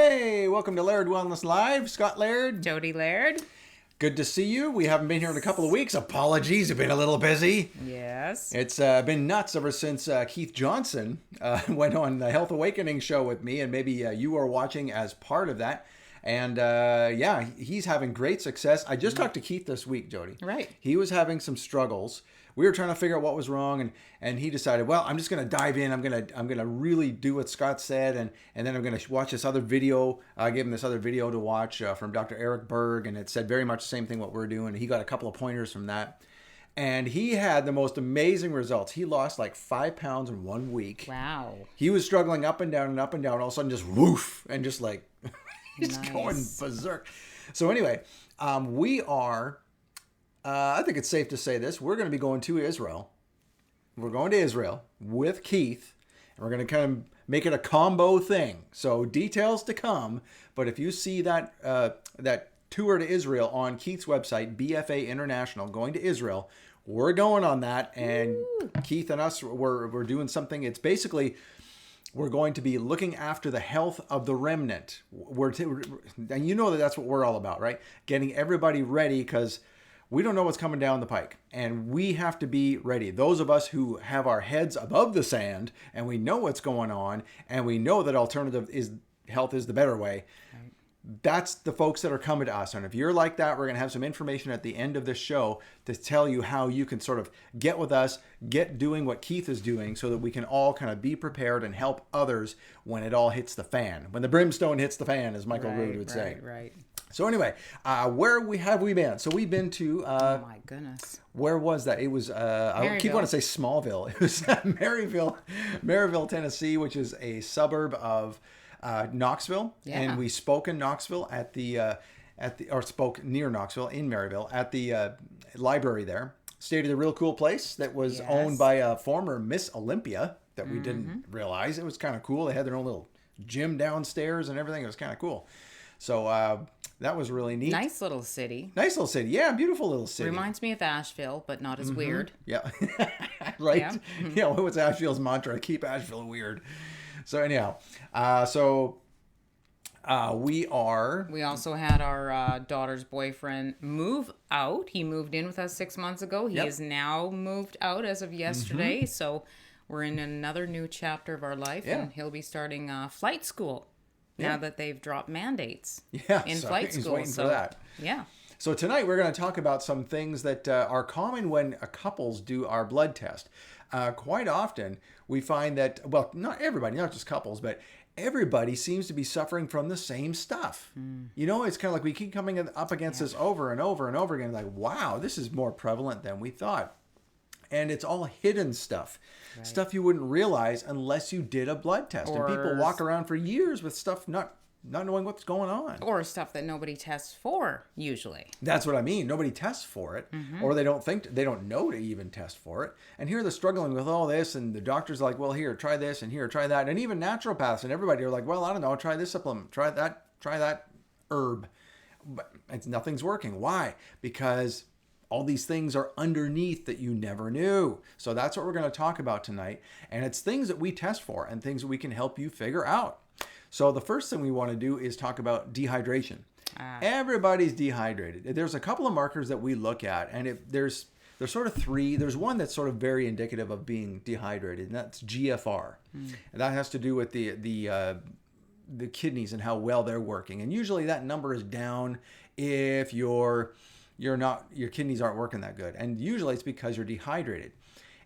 Hey, welcome to Laird Wellness Live. Scott Laird. Jodi Laird. Good to see you. We haven't been here in a couple of weeks. Apologies, I've been a little busy. Yes. It's been nuts ever since Keith Johnson went on the Health Awakening show with me, and maybe you are watching as part of that. And yeah, he's having great success. I just talked to Keith this week, Jodi. Right. He was having some struggles. We were trying to figure out what was wrong, and he decided, well, I'm just going to dive in. I'm gonna really do what Scott said, and then I'm going to watch this other video. I gave him this other video to watch from Dr. Eric Berg, and it said very much the same thing what we're doing. He got a couple of pointers from that, and he had the most amazing results. He lost like 5 pounds in 1 week. Wow. He was struggling up and down and up and down. All of a sudden, just woof, and just like he's Nice. going berserk. So anyway, we are. I think it's safe to say this. We're going to be going to Israel. We're going to Israel with Keith, and we're going to kind of make it a combo thing. So details to come. But if you see that that tour to Israel on Keith's website, BFA International, going to Israel, we're going on that. And Keith and us, we're doing something. It's basically, we're going to be looking after the health of the remnant. And you know that's what we're all about, right? Getting everybody ready, because we don't know what's coming down the pike, and we have to be ready. Those of us who have our heads above the sand and we know what's going on, and we know that alternative health is the better way. Right. That's the folks that are coming to us. And if you're like that, we're going to have some information at the end of this show to tell you how you can sort of get with us, get doing what Keith is doing, so that we can all kind of be prepared and help others when it all hits the fan. When the brimstone hits the fan, as Michael Rood would say. Right. So anyway, where have we been? So we've been to... oh my goodness. Where was that? It was, I keep wanting to say Smallville. It was Maryville, Tennessee, which is a suburb of Knoxville. Yeah. And we spoke in Knoxville spoke near Knoxville in Maryville at the library there. Stayed at a real cool place that was owned by a former Miss Olympia that we didn't realize. It was kind of cool. They had their own little gym downstairs and everything. It was kind of cool. So that was really neat. Nice little city. Yeah, beautiful little city. Reminds me of Asheville, but not as weird. Yeah. Right. Yeah. You know, what's Asheville's mantra? Keep Asheville weird. So anyhow, we also had our daughter's boyfriend move out. He moved in with us 6 months ago. He is now moved out as of yesterday. So we're in another new chapter of our life, and he'll be starting flight school. Now that they've dropped mandates in flight school. He's waiting for that. Yeah. So tonight we're going to talk about some things that are common when couples do our blood test. Quite often we find that, well, not everybody, not just couples, but everybody seems to be suffering from the same stuff. You know, it's kind of like we keep coming up against this over and over and over again. Like, wow, this is more prevalent than we thought. And it's all hidden stuff. Right. Stuff you wouldn't realize unless you did a blood test. And people walk around for years with stuff not knowing what's going on. Or stuff that nobody tests for, usually. That's what I mean. Nobody tests for it. Or they don't know to even test for it. And here they're struggling with all this, and the doctor's like, well, here, try this, and here, try that. And even naturopaths and everybody are like, well, I don't know, try this supplement, try that herb. But nothing's working. Why? Because all these things are underneath that you never knew. So that's what we're going to talk about tonight. And it's things that we test for and things that we can help you figure out. So the first thing we want to do is talk about dehydration. Everybody's dehydrated. There's a couple of markers that we look at, and there's sort of three. There's one that's sort of very indicative of being dehydrated, and that's GFR. And that has to do with the kidneys and how well they're working. And usually that number is down if your kidneys aren't working that good. And usually it's because you're dehydrated.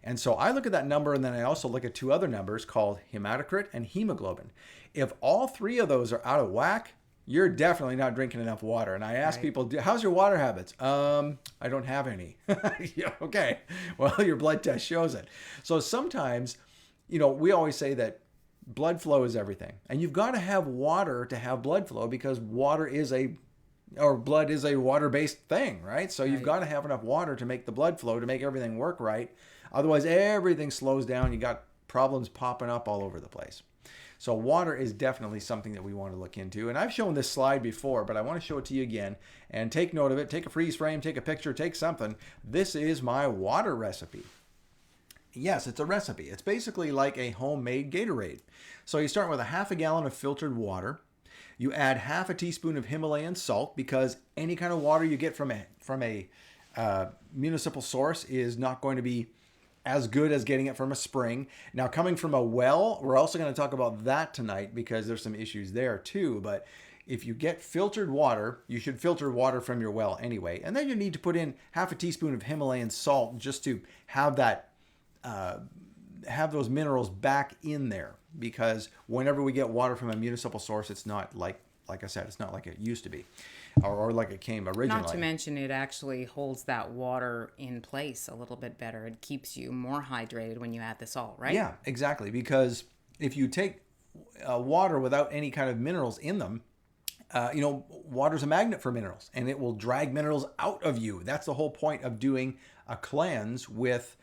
And so I look at that number, and then I also look at two other numbers called hematocrit and hemoglobin. If all three of those are out of whack, you're definitely not drinking enough water. And I ask people, how's your water habits? I don't have any. Yeah, okay. Well, your blood test shows it. So sometimes, we always say that blood flow is everything. And you've got to have water to have blood flow, because blood is a water-based thing, right? So you've got to have enough water to make the blood flow, to make everything work right. Otherwise, everything slows down. You got problems popping up all over the place. So water is definitely something that we want to look into. And I've shown this slide before, but I want to show it to you again. And take note of it. Take a freeze frame, take a picture, take something. This is my water recipe. Yes, it's a recipe. It's basically like a homemade Gatorade. So you start with a half a gallon of filtered water. You add half a teaspoon of Himalayan salt, because any kind of water you get from a municipal source is not going to be as good as getting it from a spring. Now, coming from a well, we're also going to talk about that tonight because there's some issues there too. But if you get filtered water, you should filter water from your well anyway. And then you need to put in half a teaspoon of Himalayan salt just to have that have those minerals back in there, because whenever we get water from a municipal source, it's not like I said, it's not like it used to be, or like it came originally. Not to mention, it actually holds that water in place a little bit better. It keeps you more hydrated when you add the salt, right? Yeah, exactly. Because if you take water without any kind of minerals in them, water's a magnet for minerals, and it will drag minerals out of you. That's the whole point of doing a cleanse with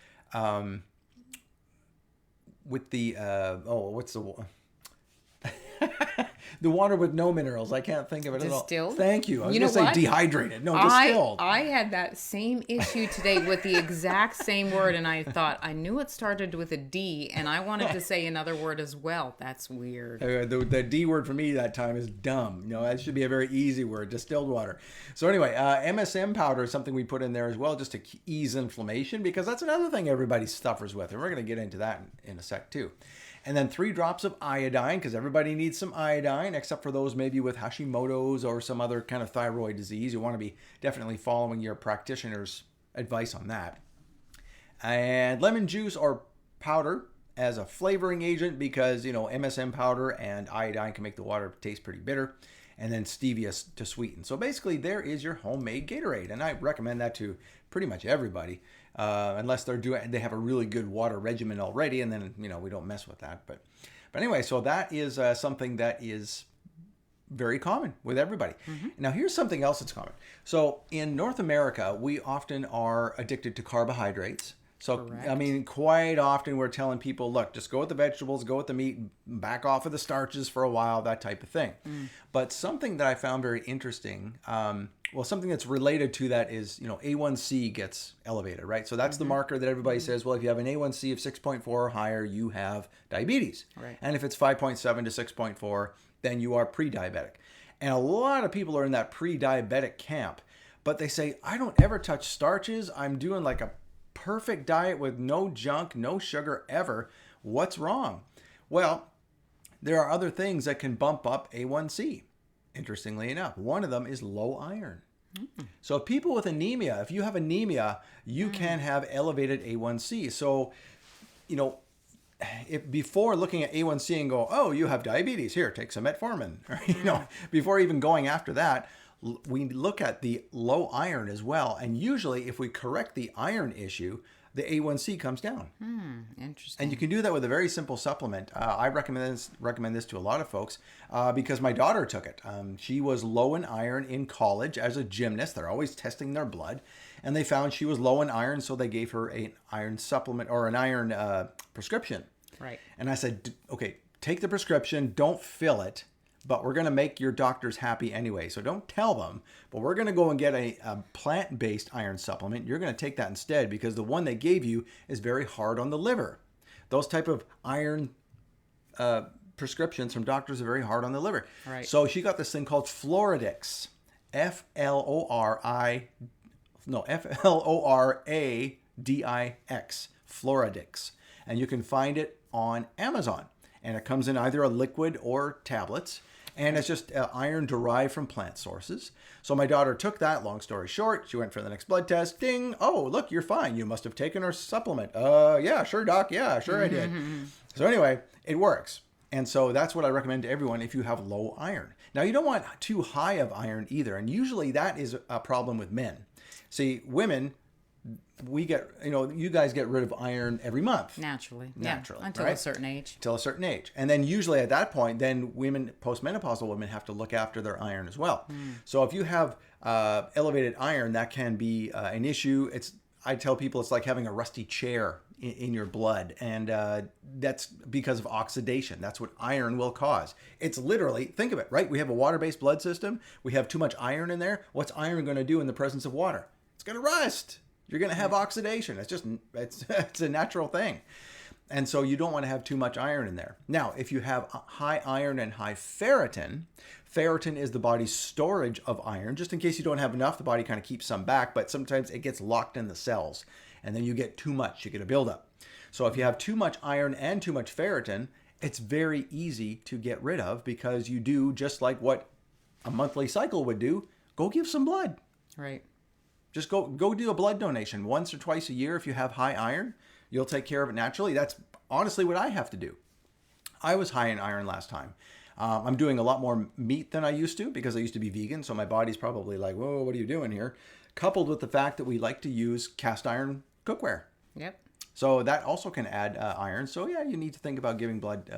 the the water with no minerals. I can't think of it Distilled? at all. Thank you. I was You know going to say what? dehydrated. No, distilled. I had that same issue today with the exact same word, and I thought I knew it started with a D, and I wanted to say another word as well. That's weird. The D word for me that time is dumb. That should be a very easy word, distilled water. So anyway, MSM powder is something we put in there as well, just to ease inflammation, because that's another thing everybody suffers with, and we're going to get into that in a sec too. And then 3 drops of iodine, because everybody needs some iodine, except for those maybe with Hashimoto's or some other kind of thyroid disease. You want to be definitely following your practitioner's advice on that. And lemon juice or powder as a flavoring agent, because, MSM powder and iodine can make the water taste pretty bitter. And then stevia to sweeten. So basically, there is your homemade Gatorade. And I recommend that to pretty much everybody. Unless they have a really good water regimen already, and then we don't mess with that. But anyway, so that is something that is very common with everybody. Mm-hmm. Now here's something else that's common. So in North America, we often are addicted to carbohydrates. So Correct. I mean, quite often we're telling people, look, just go with the vegetables, go with the meat, back off of the starches for a while, that type of thing. But something that I found very interesting, something that's related to that is, A1C gets elevated, right? So that's the marker that everybody says, well, if you have an A1C of 6.4 or higher, you have diabetes. Right. And if it's 5.7 to 6.4, then you are pre-diabetic. And a lot of people are in that pre-diabetic camp, but they say, I don't ever touch starches. I'm doing like a perfect diet with no junk, no sugar ever. What's wrong? Well, there are other things that can bump up A1C. Interestingly enough, one of them is low iron. So people with anemia, if you have anemia, you can have elevated A1C. So, if before looking at A1C and go, oh, you have diabetes, here, take some metformin. Before even going after that, we look at the low iron as well. And usually if we correct the iron issue, the A1C comes down. Interesting. And you can do that with a very simple supplement. I recommend this to a lot of folks because my daughter took it. She was low in iron in college as a gymnast. They're always testing their blood. And they found she was low in iron, so they gave her an iron supplement or an iron prescription. Right. And I said, okay, take the prescription, don't fill it. But we're going to make your doctors happy anyway. So don't tell them. But we're going to go and get a plant-based iron supplement. You're going to take that instead because the one they gave you is very hard on the liver. Those type of iron prescriptions from doctors are very hard on the liver. Right. So she got this thing called Floradix. Floradix. Floradix. And you can find it on Amazon. And it comes in either a liquid or tablets. And it's just iron derived from plant sources. So my daughter took that, long story short. She went for the next blood test. Ding. Oh, look, you're fine. You must have taken our supplement. Yeah, sure, doc. Yeah, sure I did. So anyway, it works. And so that's what I recommend to everyone if you have low iron. Now, you don't want too high of iron either. And usually that is a problem with men. See, women, you guys get rid of iron every month. Naturally. Until right? a certain age. Until a certain age. And then usually at that point, then women, postmenopausal women, have to look after their iron as well. So if you have elevated iron, that can be an issue. I tell people it's like having a rusty chair in your blood. And that's because of oxidation. That's what iron will cause. It's literally, think of it, right? We have a water-based blood system. We have too much iron in there. What's iron going to do in the presence of water? It's going to rust. You're going to have oxidation. It's a natural thing. And so you don't want to have too much iron in there. Now, if you have high iron and high ferritin, ferritin is the body's storage of iron. Just in case you don't have enough, the body kind of keeps some back, but sometimes it gets locked in the cells. And then you get too much, you get a buildup. So if you have too much iron and too much ferritin, it's very easy to get rid of because you do just like what a monthly cycle would do. Go give some blood. Right. Just go do a blood donation once or twice a year if you have high iron. You'll take care of it naturally. That's honestly what I have to do. I was high in iron last time. I'm doing a lot more meat than I used to because I used to be vegan. So my body's probably like, whoa, what are you doing here? Coupled with the fact that we like to use cast iron cookware. Yep. So that also can add iron. So yeah, you need to think about giving blood.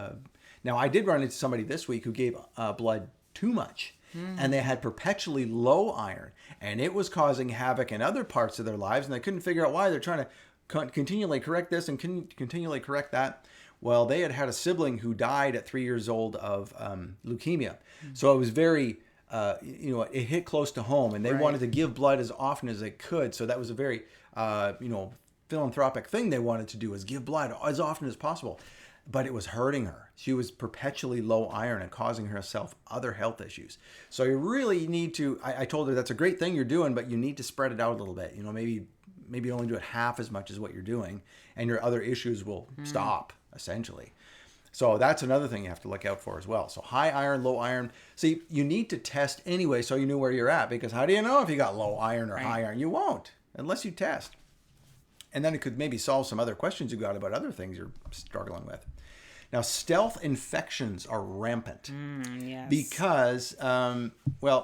Now I did run into somebody this week who gave blood too much. And they had perpetually low iron. And it was causing havoc in other parts of their lives. And they couldn't figure out why. They're trying to continually correct this and continually correct that. Well, they had a sibling who died at 3 years old of leukemia. So it was very, it hit close to home, and they wanted to give blood as often as they could. So that was a very, philanthropic thing they wanted to do, is give blood as often as possible. But it was hurting her. She was perpetually low iron and causing herself other health issues. So you really need to, I told her that's a great thing you're doing, but you need to spread it out a little bit. Maybe only do it half as much as what you're doing, and your other issues will stop, essentially. So that's another thing you have to look out for as well. So high iron, low iron. See, you need to test anyway so you know where you're at, because how do you know if you got low iron or high iron? You won't, unless you test. And then it could maybe solve some other questions you got about other things you're struggling with. Now, stealth infections are rampant because, and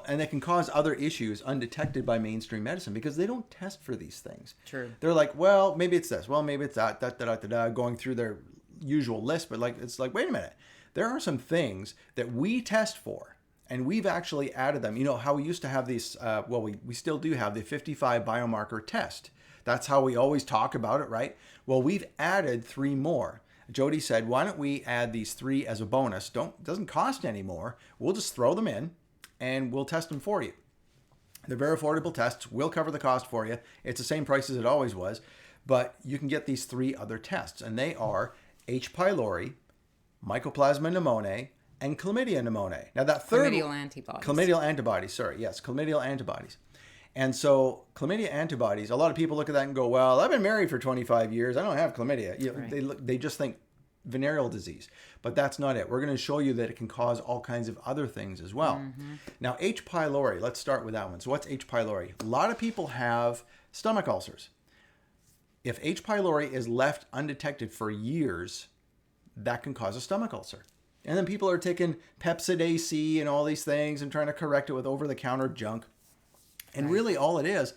they can cause other issues undetected by mainstream medicine because they don't test for these things. True. They're like, well, maybe it's this. Well, maybe it's that, going through their usual list. But it's like, wait a minute. There are some things that we test for, and we've actually added them. You know how we used to have these, we still do have the 55 biomarker test. That's how we always talk about it, right? Well, we've added 3 more. Jodi said, why don't we add these 3 as a bonus? Doesn't cost any more. We'll just throw them in and we'll test them for you. They're very affordable tests. We'll cover the cost for you. It's the same price as it always was, but you can get these 3 other tests, and they are H. pylori, Mycoplasma pneumoniae, and Chlamydia pneumoniae. Now that third... Chlamydial antibodies. Chlamydial antibodies, sorry. Yes, chlamydial antibodies. And so chlamydia antibodies, a lot of people look at that and go, well, I've been married for 25 years. I don't have chlamydia. They just think venereal disease, but that's not it. We're going to show you that it can cause all kinds of other things as well. Now, H. pylori, let's start with that one. So what's H. pylori? A lot of people have stomach ulcers. If H. pylori is left undetected for years, that can cause a stomach ulcer. And then people are taking Pepsid AC and all these things and trying to correct it with over-the-counter junk. And really all it is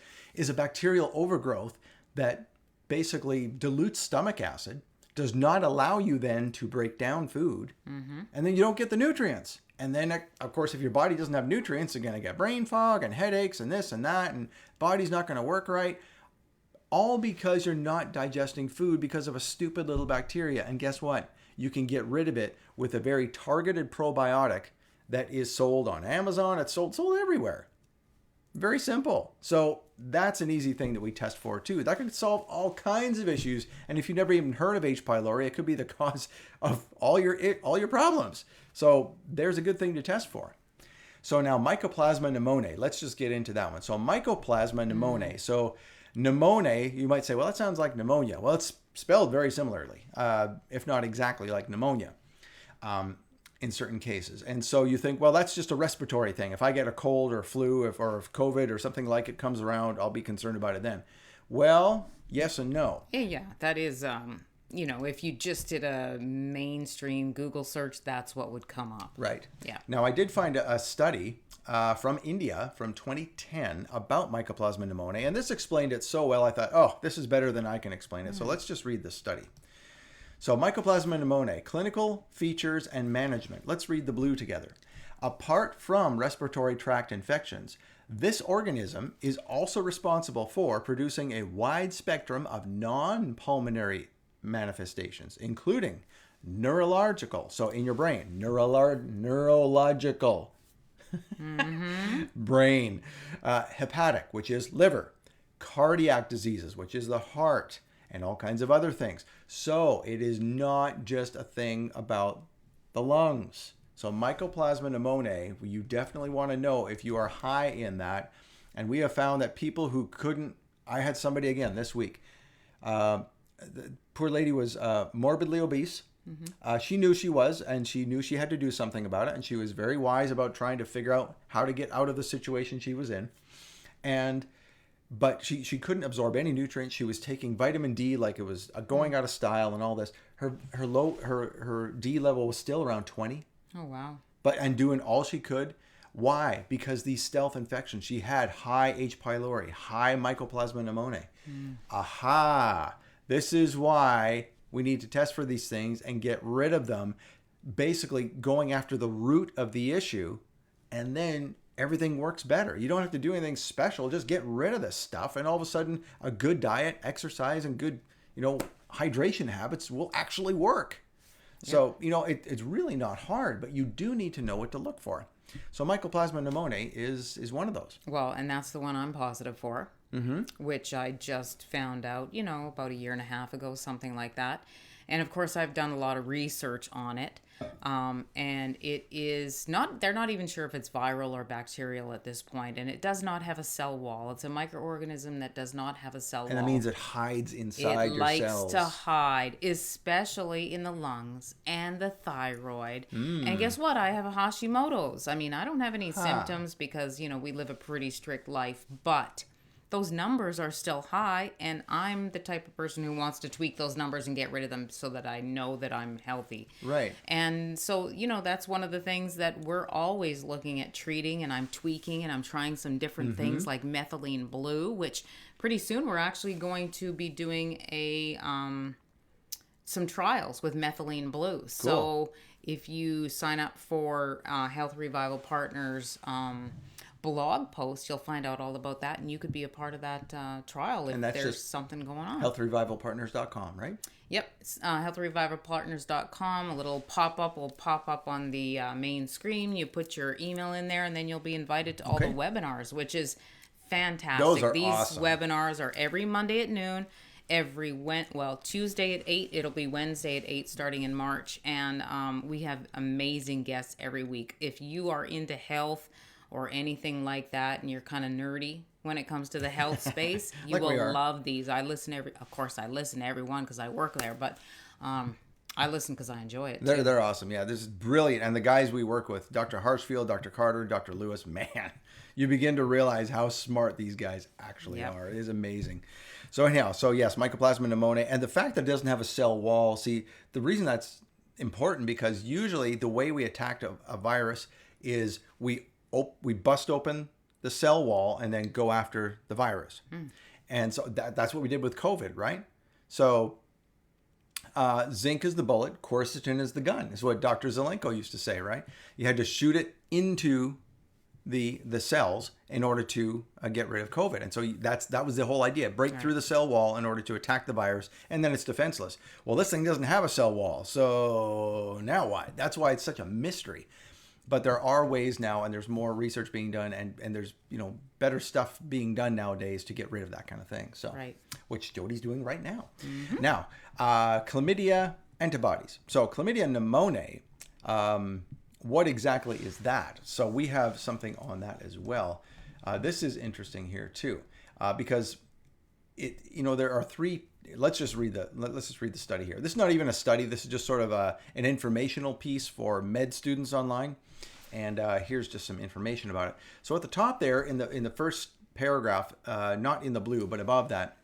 a bacterial overgrowth that basically dilutes stomach acid, does not allow you then to break down food, and then you don't get the nutrients. And then, of course, if your body doesn't have nutrients, you're going to get brain fog and headaches and this and that, and body's not going to work right. All because you're not digesting food because of a stupid little bacteria. And guess what? You can get rid of it with a very targeted probiotic that is sold on Amazon. It's sold everywhere. Very simple. So that's an easy thing that we test for too. That can solve all kinds of issues. And if you've never even heard of H. pylori, it could be the cause of all your problems. So there's a good thing to test for. So now Mycoplasma pneumoniae. Let's just get into that one. So Mycoplasma pneumoniae. So pneumoniae, you might say, well, that sounds like pneumonia. Well, it's spelled very similarly, if not exactly like pneumonia. In certain cases. And so you think, well, that's just a respiratory thing. If I get a cold or flu or if COVID or something like it comes around, I'll be concerned about it then. Well, yes and no. Yeah, that is, if you just did a mainstream Google search, that's what would come up. Right. Yeah. Now, I did find a study from India from 2010 about Mycoplasma pneumoniae, and this explained it so well, I thought, oh, this is better than I can explain it. So let's just read this study. So Mycoplasma pneumoniae, clinical features and management. Let's read the blue together. Apart from respiratory tract infections, this organism is also responsible for producing a wide spectrum of non-pulmonary manifestations, including neurological, so in your brain, neurological, brain, hepatic, which is liver, cardiac diseases, which is the heart, and all kinds of other things. So it is not just a thing about the lungs. So Mycoplasma pneumoniae, you definitely want to know if you are high in that. And we have found that people who couldn't, I had somebody again this week, the poor lady was morbidly obese. She knew she was, and she knew she had to do something about it. And she was very wise about trying to figure out how to get out of the situation she was in. But she couldn't absorb any nutrients. She was taking vitamin D like it was going out of style and all this. Her D level was still around 20. Oh, wow. And doing all she could. Why? Because these stealth infections. She had high H. pylori, high Mycoplasma pneumoniae. Aha! This is why we need to test for these things and get rid of them. Basically going after the root of the issue, and then everything works better. You don't have to do anything special. Just get rid of this stuff, and all of a sudden a good diet, exercise, and good, hydration habits will actually work. So, it's really not hard, but you do need to know what to look for. So Mycoplasma pneumoniae is one of those. Well, and that's the one I'm positive for, which I just found out, about a year and a half ago, something like that. And of course, I've done a lot of research on it. And it is not, they're not even sure if it's viral or bacterial at this point. And it does not have a cell wall. It's a microorganism that does not have a cell wall. And that means it hides inside your cells. It likes to hide, especially in the lungs and the thyroid. And guess what? I have a Hashimoto's. I mean, I don't have any symptoms because, we live a pretty strict life, but those numbers are still high, and I'm the type of person who wants to tweak those numbers and get rid of them so that I know that I'm healthy. Right. And so, that's one of the things that we're always looking at treating, and I'm tweaking, and I'm trying some different things like methylene blue, which pretty soon we're actually going to be doing some trials with methylene blue. Cool. So if you sign up for Health Revival Partners blog post, you'll find out all about that, and you could be a part of that trial if there's something going on. healthrevivalpartners.com, right? Yep. healthrevivalpartners.com. A little pop-up will pop up on the main screen. You put your email in there, and then you'll be invited to all the webinars, which is fantastic. Those are These awesome. Webinars are every Monday at noon, Tuesday at 8. It'll be Wednesday at 8 starting in March, and we have amazing guests every week. If you are into health or anything like that, and you're kind of nerdy when it comes to the health space, you will love these. I listen to everyone because I work there, but I listen because I enjoy it. They're awesome. Yeah, this is brilliant. And the guys we work with, Dr. Harshfield, Dr. Carter, Dr. Lewis, man, you begin to realize how smart these guys actually are. It is amazing. So anyhow, yes, Mycoplasma pneumoniae, and the fact that it doesn't have a cell wall. See, the reason that's important, because usually the way we attack a virus is we bust open the cell wall and then go after the virus. And so that's what we did with COVID, right? So zinc is the bullet, quercetin is the gun, is what Dr. Zelenko used to say, right? You had to shoot it into the cells in order to get rid of COVID. And so that was the whole idea. Break through the cell wall in order to attack the virus, and then it's defenseless. Well, this thing doesn't have a cell wall, so now what? That's why it's such a mystery. But there are ways now, and there's more research being done, and there's better stuff being done nowadays to get rid of that kind of thing. So, which Jodi's doing right now. Now, chlamydia antibodies. So chlamydia pneumoniae, what exactly is that? So we have something on that as well. This is interesting here too, because there are three. Let's just read the study here. This is not even a study. This is just sort of an informational piece for med students online. And here's just some information about it. So at the top there, in the first paragraph, not in the blue, but above that,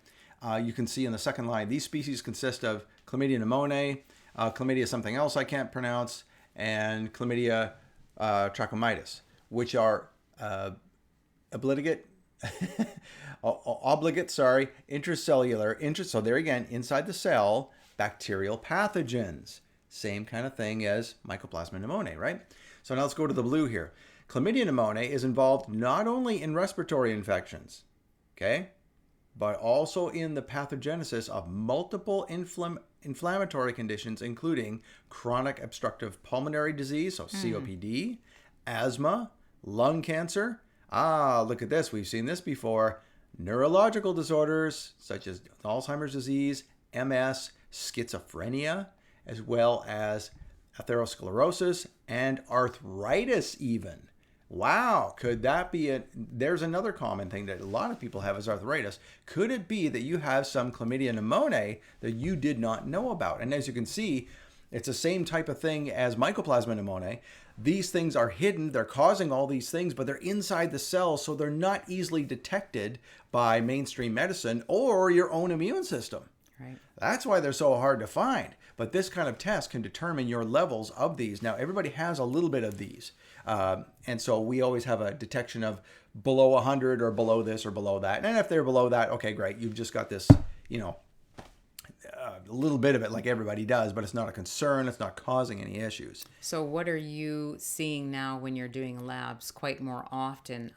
you can see in the second line, these species consist of chlamydia pneumoniae, chlamydia something else I can't pronounce, and chlamydia trachomitis, which are obligate, intracellular, so there again, inside the cell, bacterial pathogens. Same kind of thing as Mycoplasma pneumoniae, right? So now let's go to the blue here. Chlamydia pneumoniae is involved not only in respiratory infections, okay, but also in the pathogenesis of multiple inflammatory conditions, including chronic obstructive pulmonary disease, so COPD, asthma, lung cancer. Look at this. We've seen this before. Neurological disorders such as Alzheimer's disease MS, schizophrenia, as well as atherosclerosis and arthritis even. Wow, could that be it? There's another common thing that a lot of people have is arthritis. Could it be that you have some chlamydia pneumoniae that you did not know about? And as you can see, it's the same type of thing as mycoplasma pneumoniae. These things are hidden, they're causing all these things, but they're inside the cells, so they're not easily detected by mainstream medicine or your own immune system. Right. That's why they're so hard to find. But this kind of test can determine your levels of these. Now, everybody has a little bit of these. And so we always have a detection of below 100 or below this or below that. And if they're below that, okay, great. You've just got this, a little bit of it like everybody does, but it's not a concern. It's not causing any issues. So what are you seeing now when you're doing labs quite more often?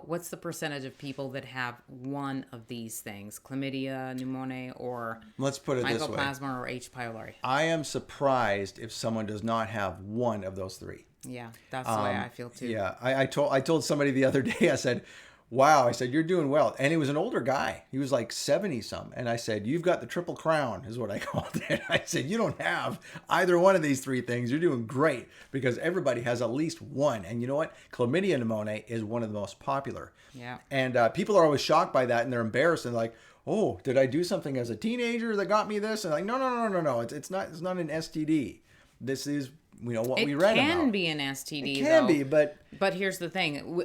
What's the percentage of people that have one of these things, chlamydia, pneumoniae, or let's put it this way, mycoplasma or H. pylori? I am surprised if someone does not have one of those three. Yeah, that's the way I feel too. Yeah, I told somebody the other day, I said, wow, I said, you're doing well. And he was an older guy. He was like 70 some. And I said, you've got the triple crown is what I called it. I said, you don't have either one of these three things. You're doing great because everybody has at least one. And you know what? Chlamydia pneumoniae is one of the most popular. Yeah. And people are always shocked by that and they're embarrassed and like, oh, did I do something as a teenager that got me this? And like, no. It's not an STD. This is, what we read about. It can be an STD, It can though. be, but here's the thing.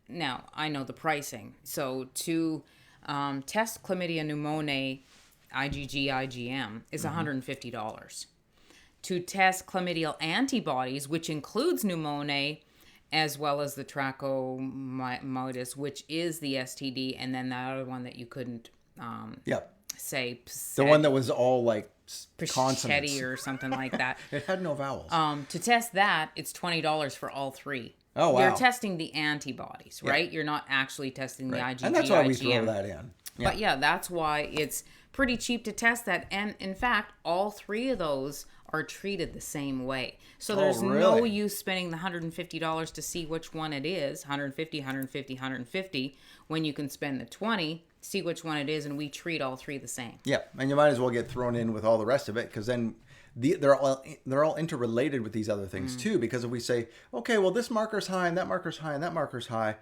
Now, I know the pricing. So to test chlamydia pneumoniae, IgG, IgM, is $150. To test chlamydial antibodies, which includes pneumoniae, as well as the trachomatis, which is the STD, and then that other one that you couldn't say. The one that was all like consonants or something like that. It had no vowels. To test that, it's $20 for all three. Oh, wow. You're testing the antibodies, right? Yeah. You're not actually testing the IgG, and that's why we IgM. throw that in. Yeah. But yeah, that's why it's pretty cheap to test that. And in fact, all three of those are treated the same way. So there's no use spending the $150 to see which one it is, 150, 150, 150, when you can spend the 20, see which one it is, and we treat all three the same. Yeah, and you might as well get thrown in with all the rest of it, because then they're all interrelated with these other things too. Because if we say, okay, well, this marker's high and that marker's high and that marker's high,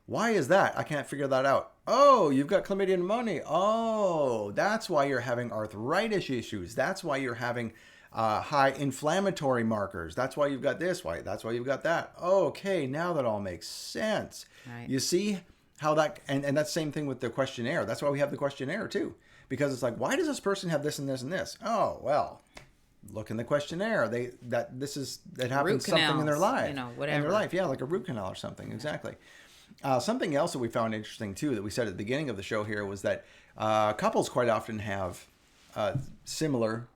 why is that? I can't figure that out. Oh, you've got chlamydia pneumoniae. Oh, that's why you're having arthritis issues. That's why you're having high inflammatory markers. That's why you've got this. That's why you've got that. Okay, now that all makes sense. Right. You see how that, and that's the same thing with the questionnaire. That's why we have the questionnaire too. Because it's like, why does this person have this and this and this? Oh, well, look in the questionnaire. That happens something in their life. Whatever. In their life, yeah, like a root canal or something. Yeah. Exactly. Something else that we found interesting too, that we said at the beginning of the show here, was that couples quite often have similar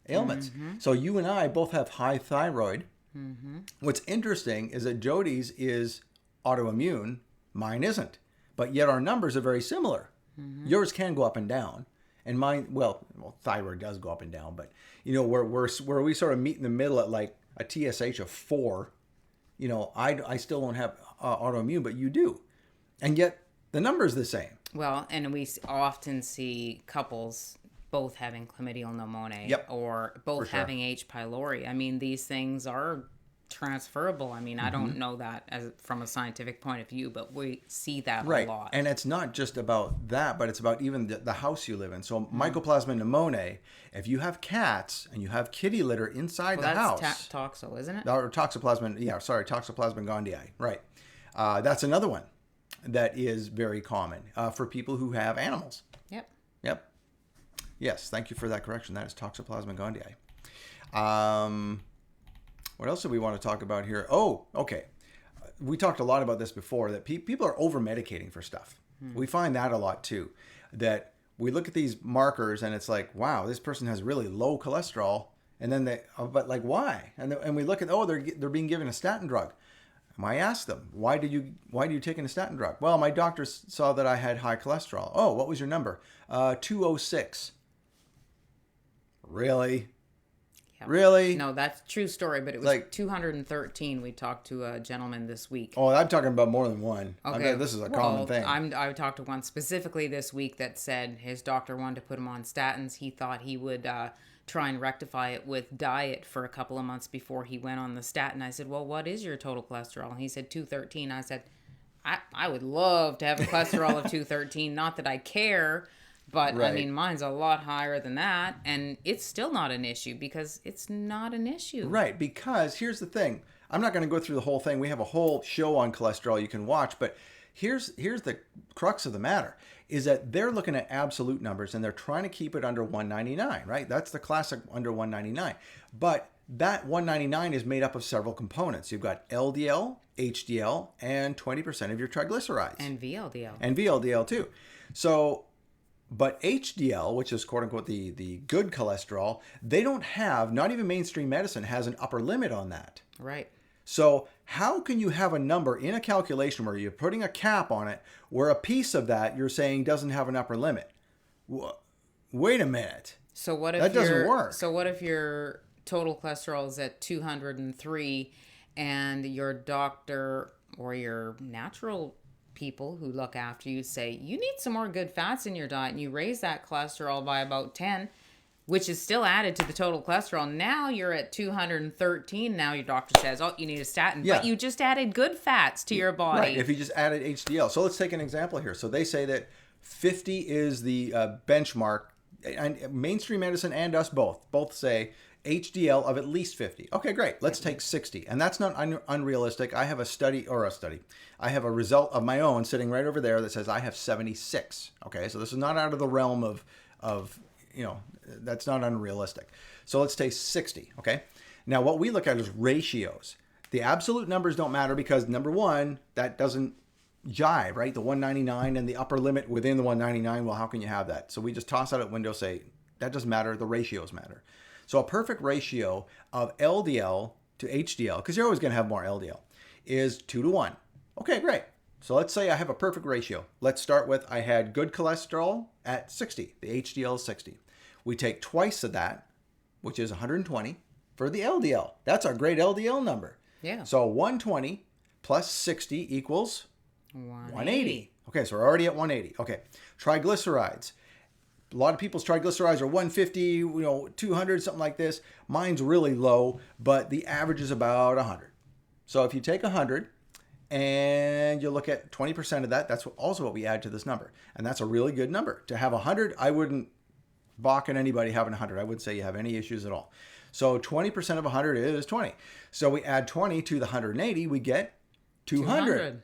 ailments. Mm-hmm. So you and I both have high thyroid. Mm-hmm. What's interesting is that Jodi's is autoimmune, mine isn't, but yet our numbers are very similar. Mm-hmm. Yours can go up and down, and mine, well, thyroid does go up and down, but where we sort of meet in the middle at like a TSH of 4. I still don't have autoimmune, but you do, and yet the number's the same. Well, and we often see couples both having chlamydial pneumoniae, or both having H. pylori. I mean, these things are transferable. I mean, I don't know that from a scientific point of view, but we see that a lot. And it's not just about that, but it's about even the house you live in. So mycoplasma pneumoniae, if you have cats and you have kitty litter inside the house. That's toxo, isn't it? Or toxoplasma gondii. Right. That's another one that is very common for people who have animals. Yep. Yes, thank you for that correction. That is Toxoplasma gondii. What else do we want to talk about here? Oh, okay. We talked a lot about this before, that people are over-medicating for stuff. We find that a lot too. That we look at these markers and it's like, wow, this person has really low cholesterol. And then but like, why? And we look at, they're being given a statin drug. And I ask them, why do you take a statin drug? Well, my doctor saw that I had high cholesterol. Oh, what was your number? 206. Really? Yep. Really? No, that's a true story, but it was like 213. We talked to a gentleman this week. Oh, I'm talking about more than one. Okay. I bet this is a common thing. I talked to one specifically this week that said his doctor wanted to put him on statins. He thought he would try and rectify it with diet for a couple of months before he went on the statin. I said, well, what is your total cholesterol? And he said 213. I said, I would love to have a cholesterol of 213. Not that I care. But, right. I mean, mine's a lot higher than that, and it's still not an issue because it's not an issue. Right, because here's the thing. I'm not going to go through the whole thing. We have a whole show on cholesterol you can watch, but here's the crux of the matter, is that they're looking at absolute numbers, and they're trying to keep it under 199, right? That's the classic under 199. But that 199 is made up of several components. You've got LDL, HDL, and 20% of your triglycerides. And VLDL. And VLDL, too. So... But HDL, which is quote unquote the good cholesterol, they don't have, not even mainstream medicine has an upper limit on that. Right. So how can you have a number in a calculation where you're putting a cap on it, where a piece of that you're saying doesn't have an upper limit? Wait a minute. So what if that doesn't work? So what if your total cholesterol is at 203 and your doctor or your natural people who look after you say you need some more good fats in your diet, and you raise that cholesterol by about 10, which is still added to the total cholesterol. Now you're at 213. Now your doctor says, oh, you need a statin. Yeah. But you just added good fats to your body. Right, if you just added HDL. So let's take an example here. So they say that 50 is the benchmark, and mainstream medicine and us both say HDL of at least 50. Okay, great. Let's take 60. And that's not unrealistic. I have I have a result of my own sitting right over there that says I have 76. Okay, so this is not out of the realm of that's not unrealistic. So let's take 60. Okay. Now what we look at is ratios. The absolute numbers don't matter because number one, that doesn't jive, right? The 199 and the upper limit within the 199. Well, how can you have that? So we just toss out a window, say that doesn't matter. The ratios matter. So a perfect ratio of LDL to HDL, because you're always going to have more LDL, is 2 to 1. Okay, great. So let's say I have a perfect ratio. Let's start with I had good cholesterol at 60. The HDL is 60. We take twice of that, which is 120, for the LDL. That's our great LDL number. Yeah. So 120 plus 60 equals 180. Okay, so we're already at 180. Okay. Triglycerides. A lot of people's triglycerides are 150, 200, something like this. Mine's really low, but the average is about 100. So if you take 100 and you look at 20% of that, that's also what we add to this number. And that's a really good number. To have 100, I wouldn't balk at anybody having 100. I wouldn't say you have any issues at all. So 20% of 100 is 20. So we add 20 to the 180, we get 200.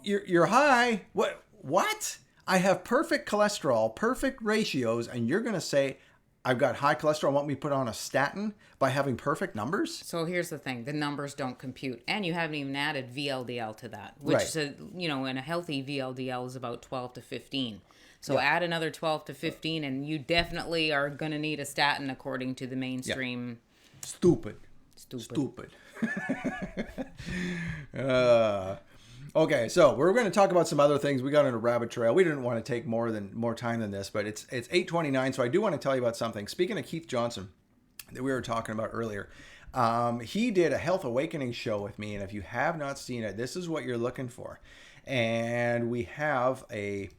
You're high. What? I have perfect cholesterol, perfect ratios, and you're going to say I've got high cholesterol and want me to put on a statin by having perfect numbers? So here's the thing. The numbers don't compute. And you haven't even added VLDL to that, which is, in a healthy VLDL is about 12 to 15. So add another 12 to 15, and you definitely are going to need a statin according to the mainstream. Stupid. Okay, so we're going to talk about some other things. We got on a rabbit trail. We didn't want to take more time than this, but it's 8:29, so I do want to tell you about something. Speaking of Keith Johnson that we were talking about earlier, he did a Health Awakening show with me, and if you have not seen it, this is what you're looking for. And we have an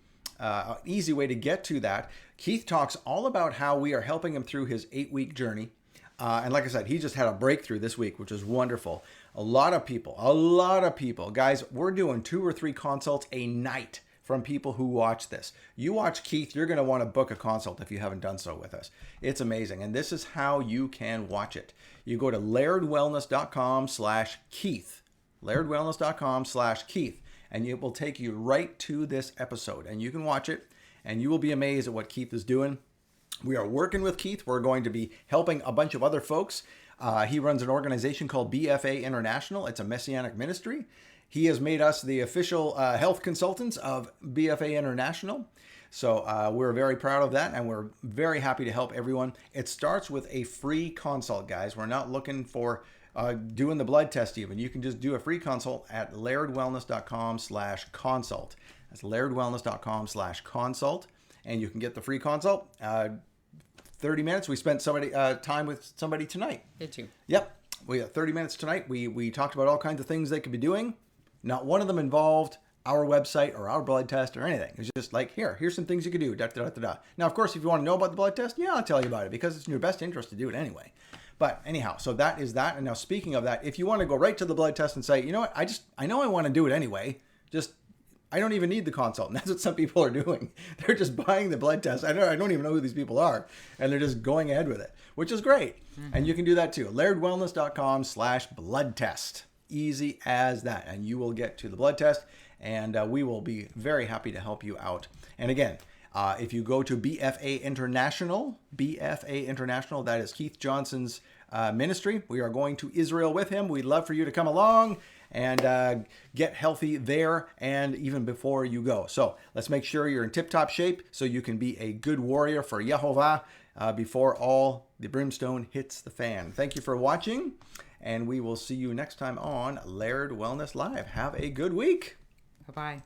easy way to get to that. Keith talks all about how we are helping him through his 8-week journey. And like I said, he just had a breakthrough this week, which is wonderful. A lot of people, guys, we're doing 2 or 3 consults a night from people who watch this. You watch Keith, you're going to want to book a consult if you haven't done so with us. It's amazing. And this is how you can watch it. You go to lairdwellness.com/Keith, lairdwellness.com/Keith, and it will take you right to this episode. And you can watch it, and you will be amazed at what Keith is doing. We are working with Keith. We're going to be helping a bunch of other folks. He runs an organization called BFA International. It's a messianic ministry. He has made us the official health consultants of BFA International. So we're very proud of that, and we're very happy to help everyone. It starts with a free consult, guys. We're not looking for doing the blood test even. You can just do a free consult at lairdwellness.com/consult. That's lairdwellness.com/consult. And you can get the free consult. 30 minutes. We spent time with somebody tonight. Did you? Yep. We had 30 minutes tonight. We talked about all kinds of things they could be doing. Not one of them involved our website or our blood test or anything. It's just like, here's some things you could do. Da, da, da, da, da. Now, of course, if you want to know about the blood test, yeah, I'll tell you about it because it's in your best interest to do it anyway. But anyhow, so that is that. And now speaking of that, if you want to go right to the blood test and say, you know what, I know I want to do it anyway. I don't even need the consult. And that's what some people are doing. They're just buying the blood test. I don't even know who these people are. And they're just going ahead with it, which is great. Mm-hmm. And you can do that too. lairdwellness.com/blood test. Easy as that. And you will get to the blood test. And we will be very happy to help you out. And again, if you go to BFA International, that is Keith Johnson's ministry. We are going to Israel with him. We'd love for you to come along and get healthy there and even before you go. So let's make sure you're in tip-top shape so you can be a good warrior for Yehovah before all the brimstone hits the fan. Thank you for watching, and we will see you next time on Laird Wellness Live. Have a good week. Bye-bye.